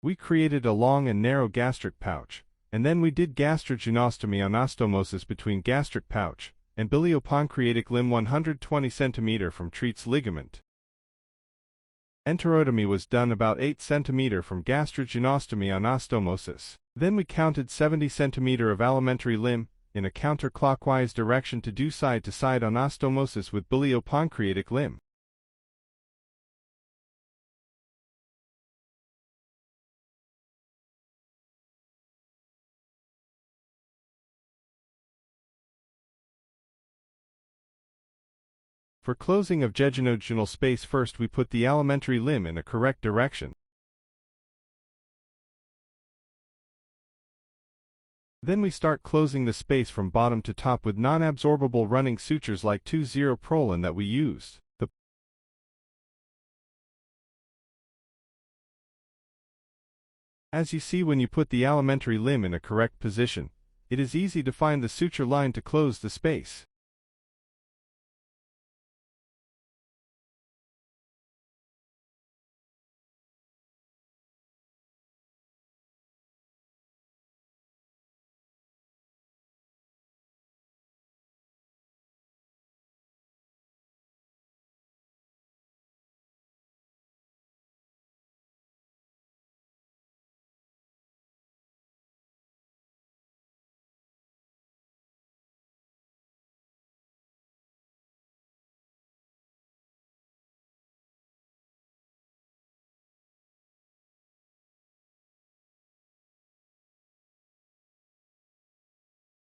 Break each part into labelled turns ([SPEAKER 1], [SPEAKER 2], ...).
[SPEAKER 1] We created a long and narrow gastric pouch, and then we did jejunojejunostomy anastomosis between gastric pouch and biliopancreatic limb 120 cm from treats ligament. Enterotomy was done about 8 cm from jejunojejunostomy anastomosis. Then we counted 70 cm of alimentary limb in a counterclockwise direction to do side-to-side anastomosis with biliopancreatic limb. For closing of jejunojejunoidal space, first we put the alimentary limb in a correct direction. Then we start closing the space from bottom to top with non-absorbable running sutures like 2,0 prolin that we used. As you see, when you put the alimentary limb in a correct position, it is easy to find the suture line to close the space.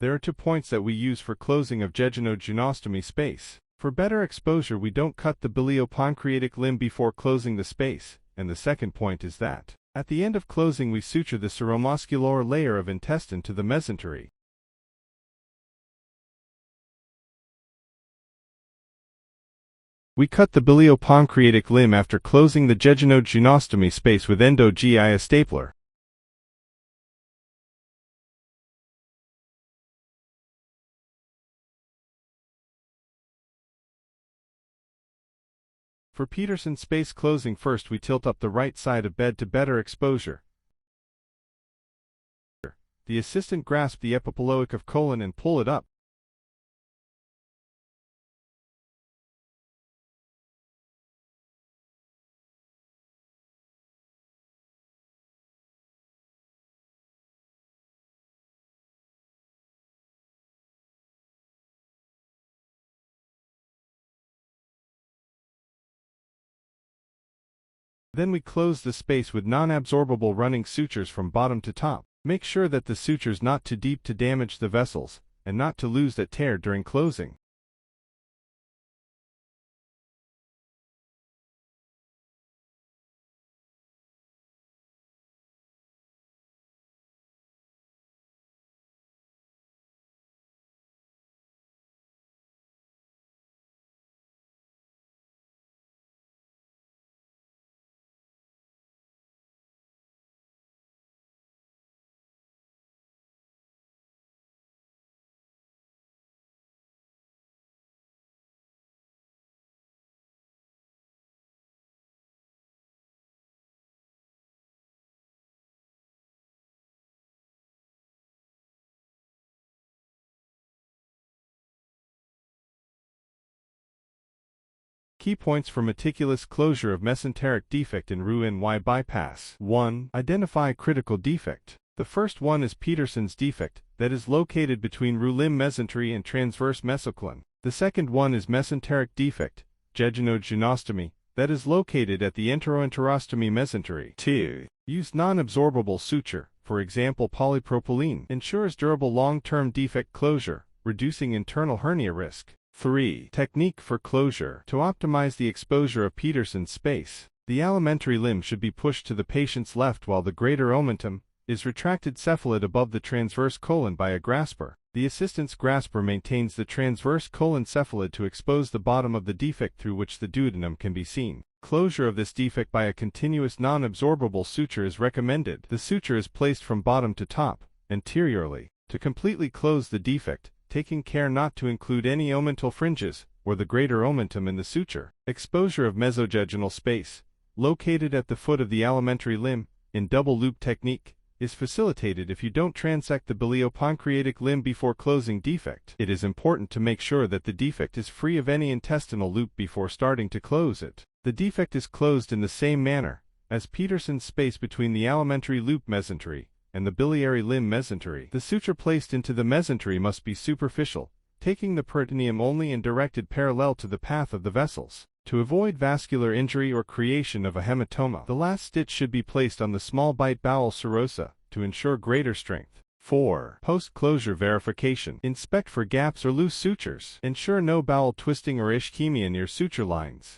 [SPEAKER 1] There are 2 points that we use for closing of jejunojejunostomy space. For better exposure, we don't cut the biliopancreatic limb before closing the space, and the second point is that at the end of closing we suture the seromuscular layer of intestine to the mesentery. We cut the biliopancreatic limb after closing the jejunojejunostomy space with endo-GI stapler. For Petersen space closing, first we tilt up the right side of bed to better exposure. The assistant grasp the epiploic of colon and pull it up. Then we close the space with non-absorbable running sutures from bottom to top. Make sure that the sutures not too deep to damage the vessels, and not to lose that tear during closing. Key points for meticulous closure of mesenteric defect in Roux-en-Y bypass. 1. Identify critical defect. The first one is Petersen's defect, that is located between roux-limb mesentery and transverse mesocolon. The second one is mesenteric defect, jejunojejunostomy, that is located at the enteroenterostomy mesentery. 2. Use non-absorbable suture, for example polypropylene, ensures durable long-term defect closure, reducing internal hernia risk. 3. Technique for closure. To optimize the exposure of Petersen's space, the alimentary limb should be pushed to the patient's left while the greater omentum is retracted cephalad above the transverse colon by a grasper. The assistant's grasper maintains the transverse colon cephalad to expose the bottom of the defect through which the duodenum can be seen. Closure of this defect by a continuous non-absorbable suture is recommended. The suture is placed from bottom to top, anteriorly, to completely close the defect, taking care not to include any omental fringes, or the greater omentum in the suture. Exposure of mesojejunoidal space, located at the foot of the alimentary limb, in double loop technique, is facilitated if you don't transect the biliopancreatic limb before closing defect. It is important to make sure that the defect is free of any intestinal loop before starting to close it. The defect is closed in the same manner as Petersen's space between the alimentary loop mesentery and the biliary limb mesentery. The suture placed into the mesentery must be superficial, taking the peritoneum only and directed parallel to the path of the vessels. To avoid vascular injury or creation of a hematoma, the last stitch should be placed on the small bite bowel serosa to ensure greater strength. 4. Post-closure verification. Inspect for gaps or loose sutures. Ensure no bowel twisting or ischemia near suture lines.